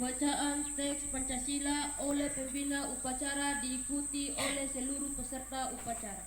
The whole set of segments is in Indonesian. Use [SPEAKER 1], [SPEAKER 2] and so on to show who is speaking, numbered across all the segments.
[SPEAKER 1] Pembacaan teks Pancasila oleh pembina upacara diikuti oleh seluruh peserta upacara.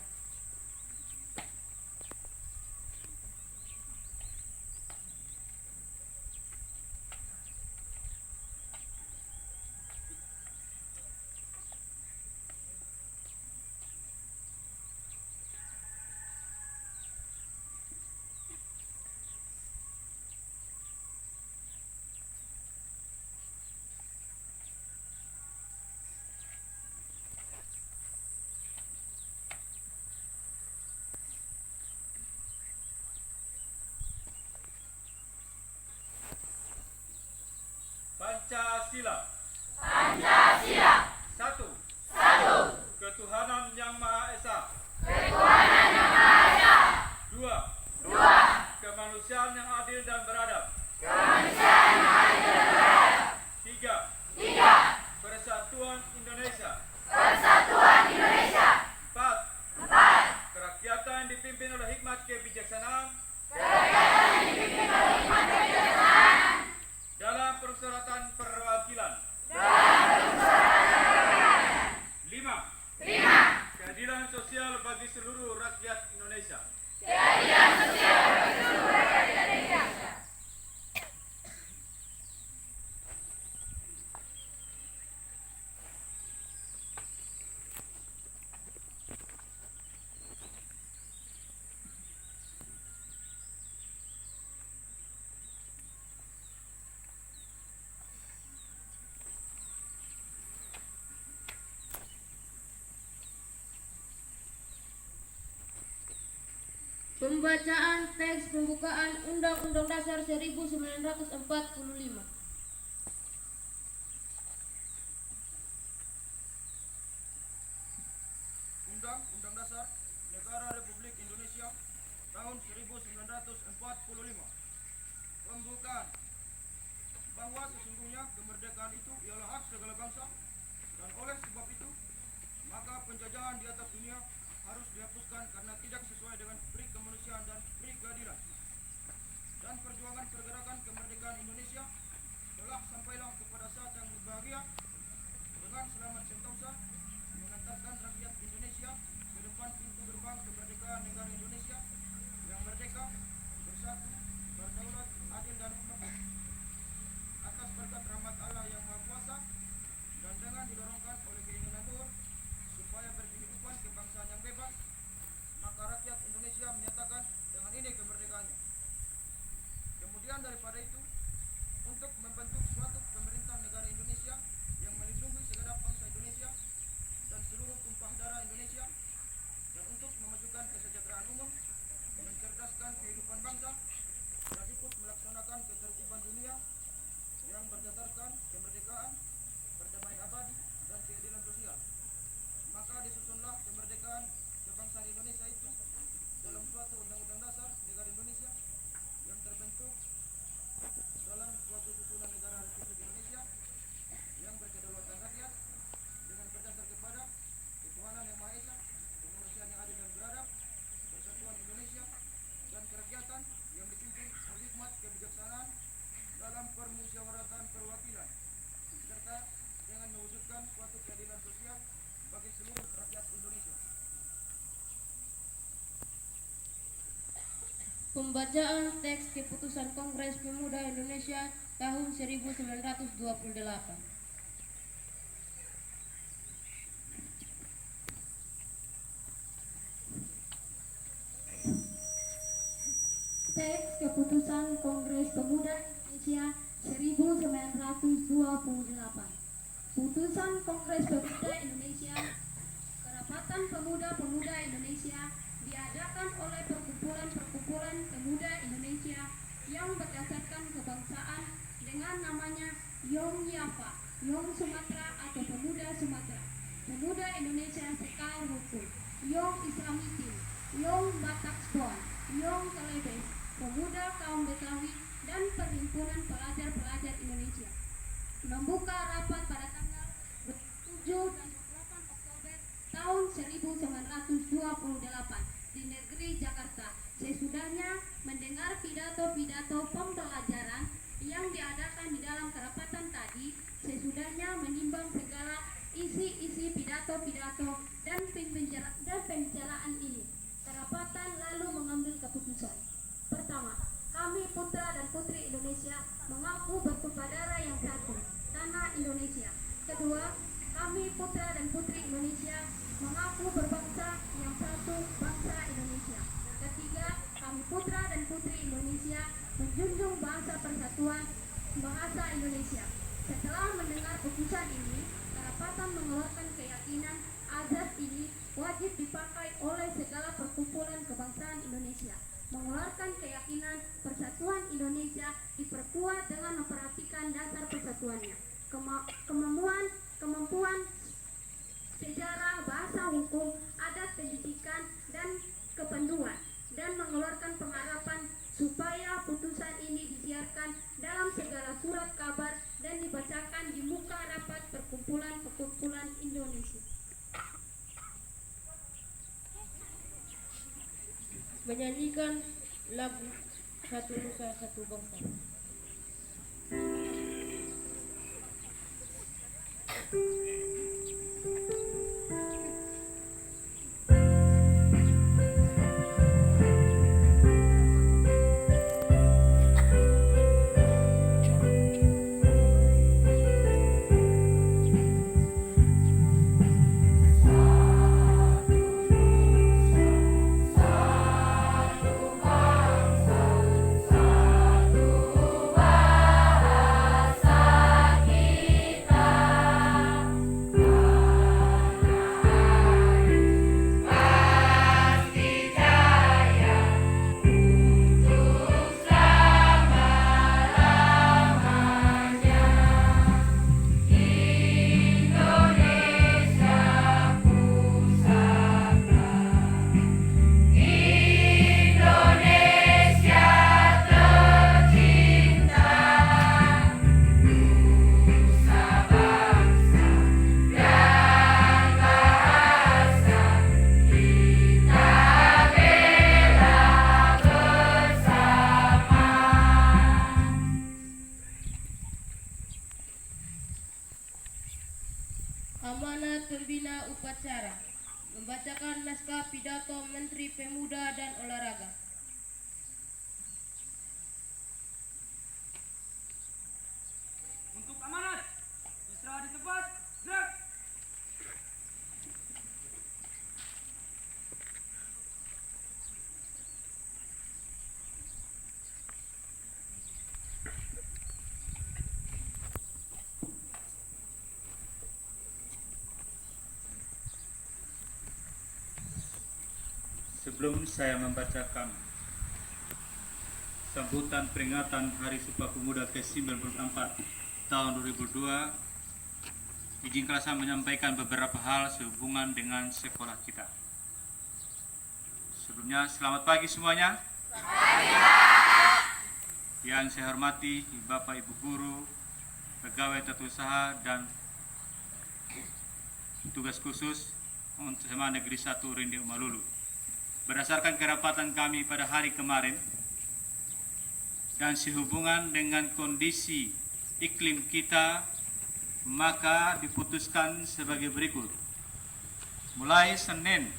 [SPEAKER 2] Pancasila. Satu. Ketuhanan Yang Maha Esa. Dua. Kemanusiaan yang adil dan beradab. Tiga. Persatuan Indonesia. Empat. Kerakyatan yang dipimpin oleh hikmat kebijaksanaan. Dalam persyaratan perwakilan. 5. Keadilan sosial bagi seluruh rakyat Indonesia.
[SPEAKER 1] Pembacaan teks pembukaan Undang-Undang Dasar 1945.
[SPEAKER 3] Undang-Undang Dasar Negara Republik Indonesia tahun 1945. Pembukaan. Bahwa sesungguhnya kemerdekaan itu ialah hak segala bangsa, dan oleh sebab itu maka penjajahan di atas dunia harus dihapuskan karena tidak sesuai dengan pri kemanusiaan dan pri keadilan. Dan perjuangan pergerakan kemerdekaan Indonesia telah sampailah kepada saat yang berbahagia dengan selamat sentosa mengantarkan rakyat Indonesia ke depan pintu gerbang kemerdekaan negara Indonesia yang merdeka, bersatu, berdaulat, adil dan makmur. Atas berkat rahmat Allah yang Maha Kuasa dan dengan didorongkan oleh keinginan luhur supaya berkehidupan kebangsaan yang bebas, maka rakyat Indonesia menyatakan dengan ini kemerdekaannya. Kemudian daripada itu, untuk membentuk suatu pemerintah negara Indonesia yang melindungi segenap bangsa Indonesia dan seluruh tumpah darah Indonesia, dan untuk memajukan kesejahteraan umum, mencerdaskan kehidupan bangsa, dan ikut melaksanakan ketertiban dunia yang berdasarkan kemerdekaan, perdamaian abadi, dan keadilan sosial. Maka disusunlah kemerdekaan kebangsaan Indonesia itu dalam suatu undang-undang dasar negara Indonesia yang terbentuk dalam suatu susunan negara Republik Indonesia yang berkedaulatan rakyat dengan berdasar kepada ketuhanan yang Maha Esa, kemanusiaan yang adil dan beradab, persatuan Indonesia, dan kerakyatan yang dipimpin oleh hikmat kebijaksanaan dalam permusyawaratan perwakilan, serta dengan mewujudkan suatu keadilan sosial bagi seluruh rakyat Indonesia.
[SPEAKER 1] Pembacaan teks keputusan Kongres Pemuda Indonesia tahun 1928.
[SPEAKER 4] Teks Keputusan Kongres Pemuda Indonesia 1928. Putusan Kongres Pemuda Indonesia. Kerapatan Pemuda-Pemuda Indonesia diadakan oleh perkumpulan-perkumpulan pemuda Indonesia yang berdasarkan kebangsaan dengan namanya Yong Yafa, Yong Sumatera atau Pemuda Sumatera, Pemuda Indonesia Sekar Hukum, Yong Islamitin, Yong Batak Spon, Yong Kelebes, Pemuda Kaum Betawi, dan Perhimpunan Pelajar-Pelajar Indonesia membuka rapat pada tanggal 7 dan 8 Oktober tahun 1928 di negeri Jakarta. Sesudahnya mendengar pidato-pidato pembelajaran yang diadakan di dalam kerapatan tadi, pidato dan pembicaraan ini. Kerapatan lalu mengambil keputusan. Pertama, kami putra dan putri Indonesia mengaku bersaudara yang satu, tanah Indonesia. Kedua, kami putra dan putri Indonesia mengaku berbangsa yang satu, bangsa Indonesia. Ketiga, kami putra dan putri Indonesia menjunjung bahasa persatuan bahasa Indonesia. Setelah mendengar putusan ini, kerapatan mengeluarkan keyakinan azas ini wajib dipakai oleh segala perkumpulan kebangsaan Indonesia. Mengeluarkan keyakinan persatuan Indonesia diperkuat dengan memperhatikan dasar persatuannya, kemampuan sejarah, bahasa, hukum, adat, pendidikan, dan kependuan, dan mengeluarkan pengharapan supaya putusan ini disiarkan dalam segala surat kabar dan dibacakan di muka rapat perkumpulan Indonesia.
[SPEAKER 1] Menyanyikan lagu Satu Nusa Satu Bangsa. Amanat Pembina Upacara membacakan naskah pidato Menteri Pemuda dan Olahraga.
[SPEAKER 3] Untuk amanat, istirahat di tempat, gerak.
[SPEAKER 2] Sebelum saya membacakan sambutan peringatan Hari Sumpah Pemuda ke-94 tahun 2002, izinkanlah saya menyampaikan beberapa hal sehubungan dengan sekolah kita. Sebelumnya, selamat pagi semuanya. Yang saya hormati Bapak Ibu Guru, pegawai tata usaha, dan tugas khusus untuk SMA Negeri 1 Rindi Umalulu. Berdasarkan kerapatan kami pada hari kemarin dan sehubungan dengan kondisi iklim kita, maka diputuskan sebagai berikut. Mulai Senin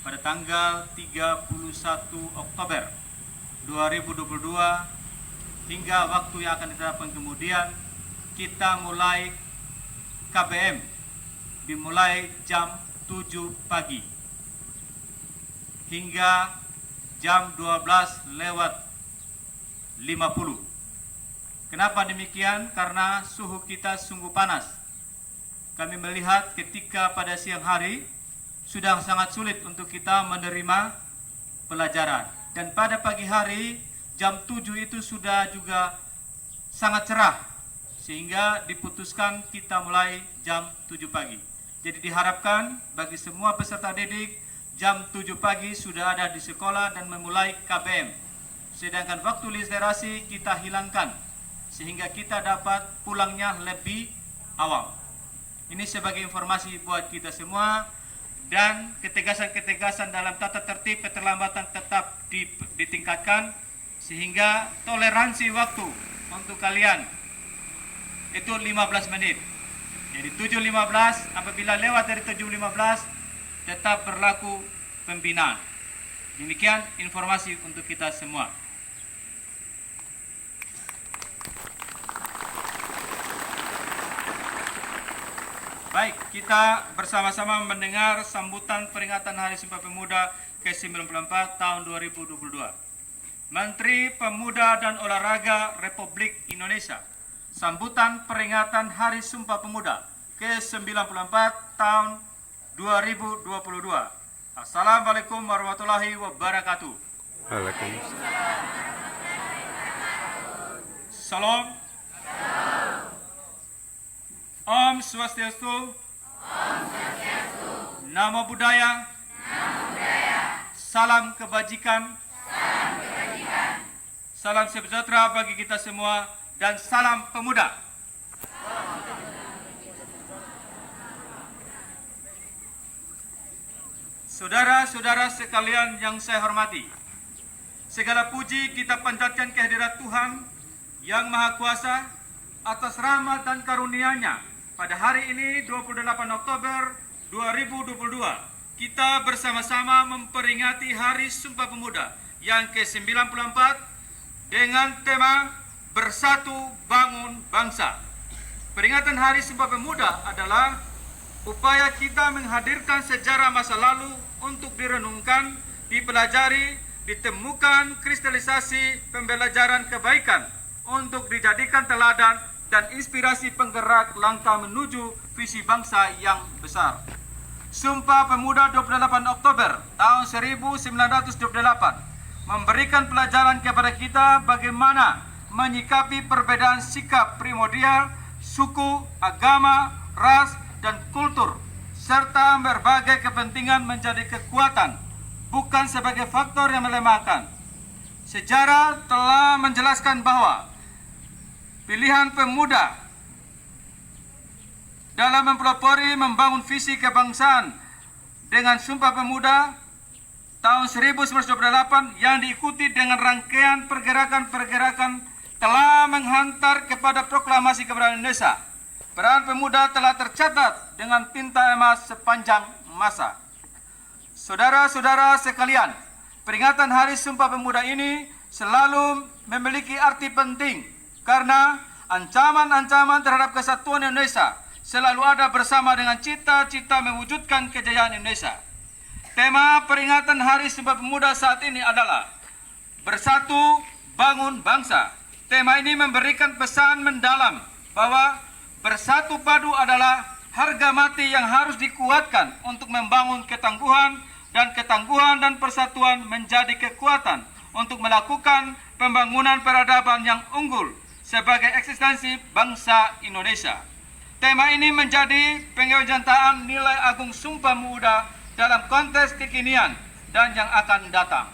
[SPEAKER 2] pada tanggal 31 Oktober 2022 hingga waktu yang akan ditetapkan kemudian, kita mulai KBM dimulai jam 7 pagi hingga jam 12:50. Kenapa demikian? Karena suhu kita sungguh panas. Kami melihat ketika pada siang hari sudah sangat sulit untuk kita menerima pelajaran. Dan pada pagi hari jam 7 itu sudah juga sangat cerah, sehingga diputuskan kita mulai jam 7 pagi. Jadi diharapkan bagi semua peserta didik jam 7 pagi sudah ada di sekolah dan memulai KBM. Sedangkan waktu literasi kita hilangkan sehingga kita dapat pulangnya lebih awal. Ini sebagai informasi buat kita semua, dan ketegasan-ketegasan dalam tata tertib keterlambatan tetap ditingkatkan sehingga toleransi waktu untuk kalian itu 15 menit. Jadi 7.15, apabila lewat dari 7.15 tetap berlaku pembinaan. Demikian informasi untuk kita semua. Baik, kita bersama-sama mendengar sambutan peringatan Hari Sumpah Pemuda ke-94 tahun 2022. Menteri Pemuda dan Olahraga Republik Indonesia. Sambutan peringatan Hari Sumpah Pemuda ke-94 tahun 2022. Assalamualaikum warahmatullahi wabarakatuh.
[SPEAKER 5] Waalaikumsalam.
[SPEAKER 2] Salam. Om Swastiastu. Namo Buddhaya. Salam kebajikan. Salam sejahtera bagi kita semua dan salam pemuda. Saudara-saudara sekalian yang saya hormati, segala puji kita panjatkan kehadirat Tuhan yang Maha Kuasa atas rahmat dan karunia-Nya. Pada hari ini 28 Oktober 2022, kita bersama-sama memperingati Hari Sumpah Pemuda yang ke-94 dengan tema Bersatu Bangun Bangsa. Peringatan Hari Sumpah Pemuda adalah upaya kita menghadirkan sejarah masa lalu untuk direnungkan, dipelajari, ditemukan kristalisasi pembelajaran kebaikan untuk dijadikan teladan dan inspirasi penggerak langkah menuju visi bangsa yang besar. Sumpah Pemuda 28 Oktober tahun 1928 memberikan pelajaran kepada kita bagaimana menyikapi perbedaan sikap primordial, suku, agama, ras, dan kultur, serta berbagai kepentingan menjadi kekuatan, bukan sebagai faktor yang melemahkan. Sejarah telah menjelaskan bahwa pilihan pemuda dalam mempelopori membangun visi kebangsaan dengan Sumpah Pemuda tahun 1928 yang diikuti dengan rangkaian pergerakan-pergerakan telah menghantar kepada proklamasi kemerdekaan Indonesia. Peran pemuda telah tercatat dengan tinta emas sepanjang masa. Saudara-saudara sekalian, peringatan Hari Sumpah Pemuda ini selalu memiliki arti penting karena ancaman-ancaman terhadap kesatuan Indonesia selalu ada bersama dengan cita-cita mewujudkan kejayaan Indonesia. Tema peringatan Hari Sumpah Pemuda saat ini adalah Bersatu Bangun Bangsa. Tema ini memberikan pesan mendalam bahwa bersatu padu adalah harga mati yang harus dikuatkan untuk membangun ketangguhan dan persatuan menjadi kekuatan untuk melakukan pembangunan peradaban yang unggul sebagai eksistensi bangsa Indonesia. Tema ini menjadi pengejawantahan nilai agung Sumpah Pemuda dalam konteks kekinian dan yang akan datang.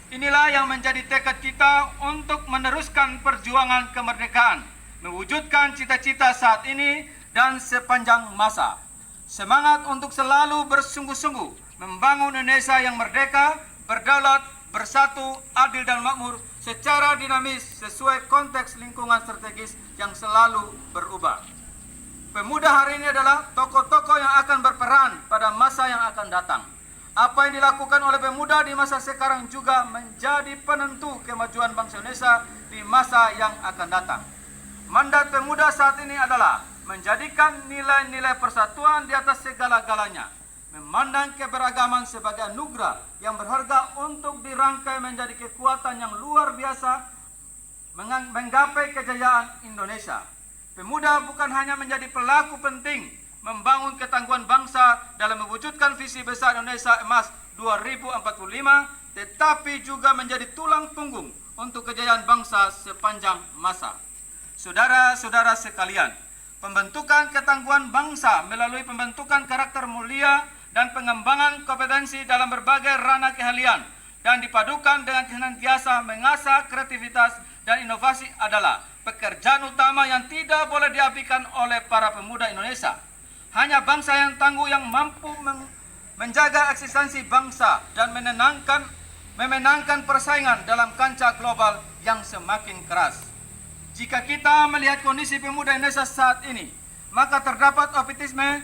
[SPEAKER 2] Inilah yang menjadi tekad kita untuk meneruskan perjuangan kemerdekaan, mewujudkan cita-cita saat ini dan sepanjang masa. Semangat untuk selalu bersungguh-sungguh membangun Indonesia yang merdeka, berdaulat, bersatu, adil dan makmur secara dinamis sesuai konteks lingkungan strategis yang selalu berubah. Pemuda hari ini adalah tokoh-tokoh yang akan berperan pada masa yang akan datang. Apa yang dilakukan oleh pemuda di masa sekarang juga menjadi penentu kemajuan bangsa Indonesia di masa yang akan datang. Mandat pemuda saat ini adalah menjadikan nilai-nilai persatuan di atas segala-galanya, memandang keberagaman sebagai anugerah yang berharga untuk dirangkai menjadi kekuatan yang luar biasa menggapai kejayaan Indonesia. Pemuda bukan hanya menjadi pelaku penting membangun ketangguhan bangsa dalam mewujudkan visi besar Indonesia Emas 2045, tetapi juga menjadi tulang punggung untuk kejayaan bangsa sepanjang masa. Saudara-saudara sekalian, pembentukan ketangguhan bangsa melalui pembentukan karakter mulia dan pengembangan kompetensi dalam berbagai ranah keahlian dan dipadukan dengan senantiasa mengasah kreativitas dan inovasi adalah pekerjaan utama yang tidak boleh diabaikan oleh para pemuda Indonesia. Hanya bangsa yang tangguh yang mampu menjaga eksistensi bangsa dan memenangkan persaingan dalam kancah global yang semakin keras. Jika kita melihat kondisi pemuda Indonesia saat ini,
[SPEAKER 6] maka terdapat optimisme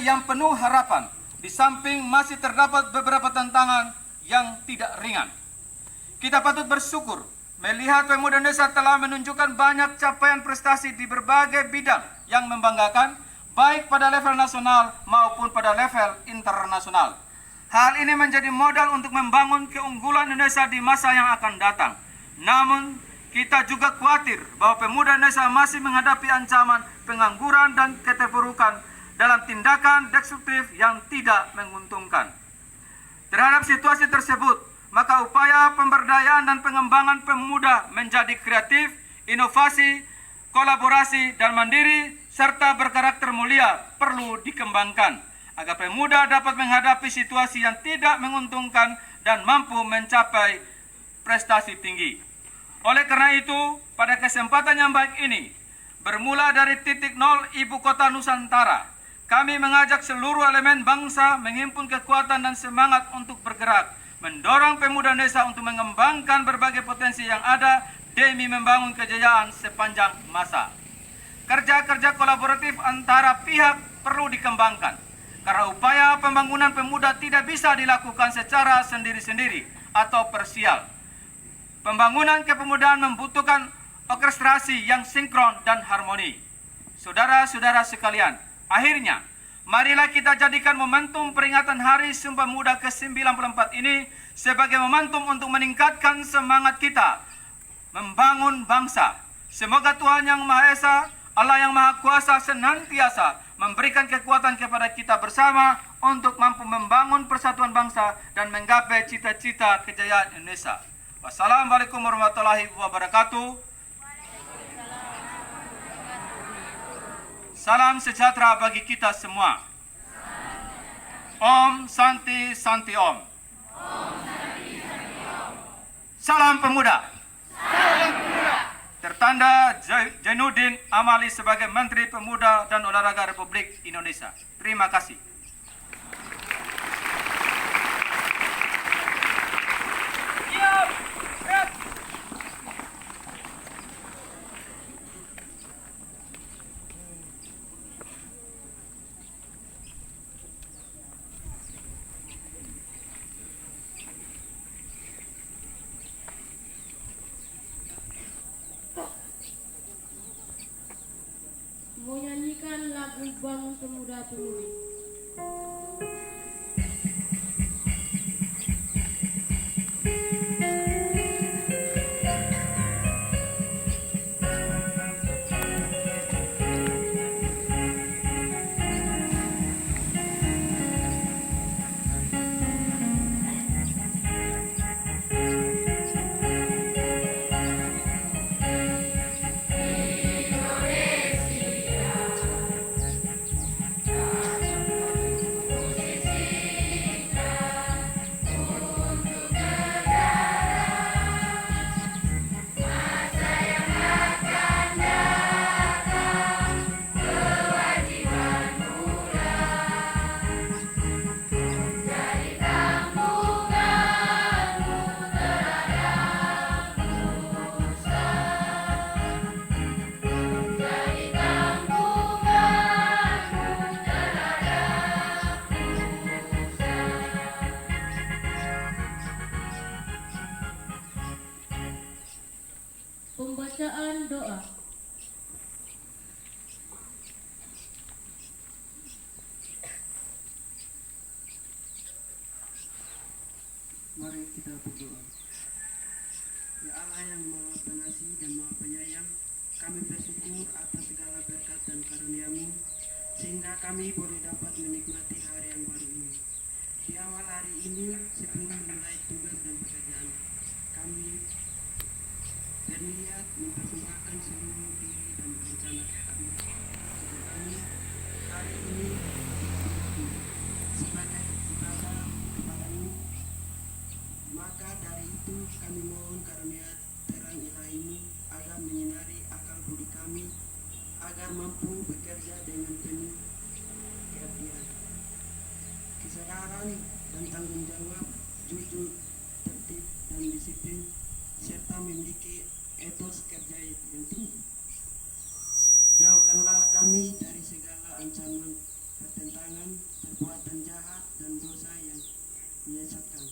[SPEAKER 6] yang penuh harapan, di samping masih terdapat beberapa tantangan yang tidak ringan. Kita patut bersyukur melihat pemuda Indonesia telah menunjukkan banyak capaian prestasi di berbagai bidang yang membanggakan, baik pada level nasional maupun pada level internasional. Hal ini menjadi modal untuk membangun keunggulan Indonesia di masa yang akan datang. Namun, kita juga khawatir bahwa pemuda Indonesia masih menghadapi ancaman pengangguran dan keterpurukan dalam tindakan destruktif yang tidak menguntungkan. Terhadap situasi tersebut, maka upaya pemberdayaan dan pengembangan pemuda menjadi kreatif, inovasi, kolaborasi, dan mandiri, serta berkarakter mulia perlu dikembangkan agar pemuda dapat menghadapi situasi yang tidak menguntungkan dan mampu mencapai prestasi tinggi. Oleh karena itu, pada kesempatan yang baik ini, bermula dari titik nol ibu kota Nusantara, kami mengajak seluruh elemen bangsa menghimpun kekuatan dan semangat untuk bergerak, mendorong pemuda Indonesia untuk mengembangkan berbagai potensi yang ada demi membangun kejayaan sepanjang masa. Kerja-kerja kolaboratif antara pihak perlu dikembangkan, karena upaya pembangunan pemuda tidak bisa dilakukan secara sendiri-sendiri atau parsial. Pembangunan kepemudaan membutuhkan orkestrasi yang sinkron dan harmoni. Saudara-saudara sekalian, akhirnya, marilah kita jadikan momentum peringatan Hari Sumpah Pemuda ke-94 ini sebagai momentum untuk meningkatkan semangat kita membangun bangsa. Semoga Tuhan Yang Maha Esa, Allah Yang Maha Kuasa senantiasa memberikan kekuatan kepada kita bersama untuk mampu membangun persatuan bangsa dan menggapai cita-cita kejayaan Indonesia. Wassalamualaikum warahmatullahi wabarakatuh. Salam sejahtera bagi kita semua. Om Santi Santi Om. Salam pemuda. Tertanda Jainuddin Amali sebagai Menteri Pemuda dan Olahraga Republik Indonesia. Terima kasih.
[SPEAKER 1] Menyanyikan lagu Bangun Pemuda-Pemudi. Pembacaan doa.
[SPEAKER 7] Mari kita berdoa. Ya Allah yang Maha Pengasih dan Maha Penyayang, kami bersyukur atas segala berkat dan karunia-Mu sehingga kami boleh dapat menikmati hari yang baru ini. Di awal hari ini, sebelum memulai tugas dan pekerjaan, kami berniat mempersembahkan seluruh diri dan rencana kami. Jika kami hari ini sebagai ibadah kepada-Mu, maka dari itu kami mohon karunia terang ilahi-Mu agar menyinari akal budi kami, agar mampu bekerja dengan penuh keabdian, kesadaran dan tanggung jawab, jujur, tertib dan disiplin, serta memiliki etos kerja yang tinggi. pertentangan, perbuatan jahat, dan dosa yang menyesatkan.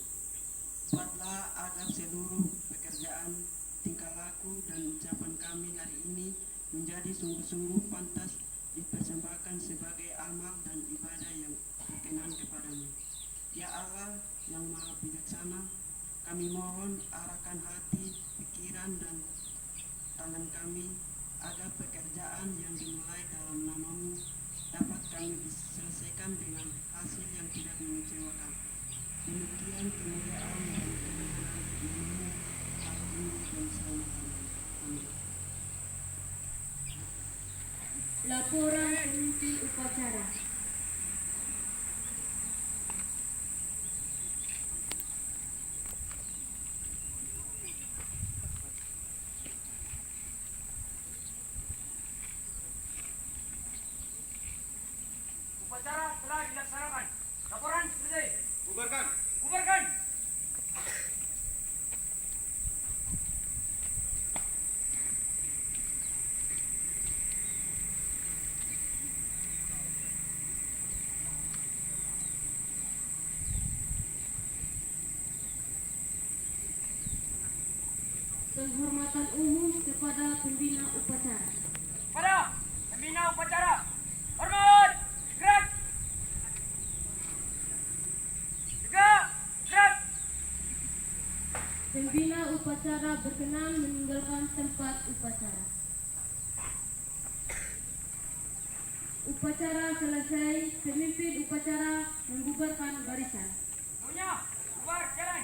[SPEAKER 7] Buatlah agar seluruh pekerjaan, tingkah laku, dan ucapan kami hari ini menjadi sungguh-sungguh pantas dipersembahkan sebagai amal dan ibadah yang berkenan kepadamu. Ya Allah yang maha bijaksana, kami mohon arahkan hati, pikiran, dan tangan kami agar pekerjaan yang dimulai dalam namamu dapat kami selesaikan dengan hasil yang tidak mengecewakan. Demikian kemuliaan dan kebenaran namamu hari ini dan selama-lamanya. Amin.
[SPEAKER 1] Laporan pemimpin upacara.
[SPEAKER 3] Upacara telah dilaksanakan. Laporan selesai.
[SPEAKER 6] Bubarkan.
[SPEAKER 3] Bubarkan.
[SPEAKER 1] Penghormatan umum kepada pembina upacara.
[SPEAKER 3] Pada pembina upacara. Hormat. Gerak. Tegak. Gerak.
[SPEAKER 1] Pembina upacara berkenan meninggalkan tempat upacara. Upacara selesai, pemimpin upacara membubarkan barisan.
[SPEAKER 3] Semuanya, bubar jalan.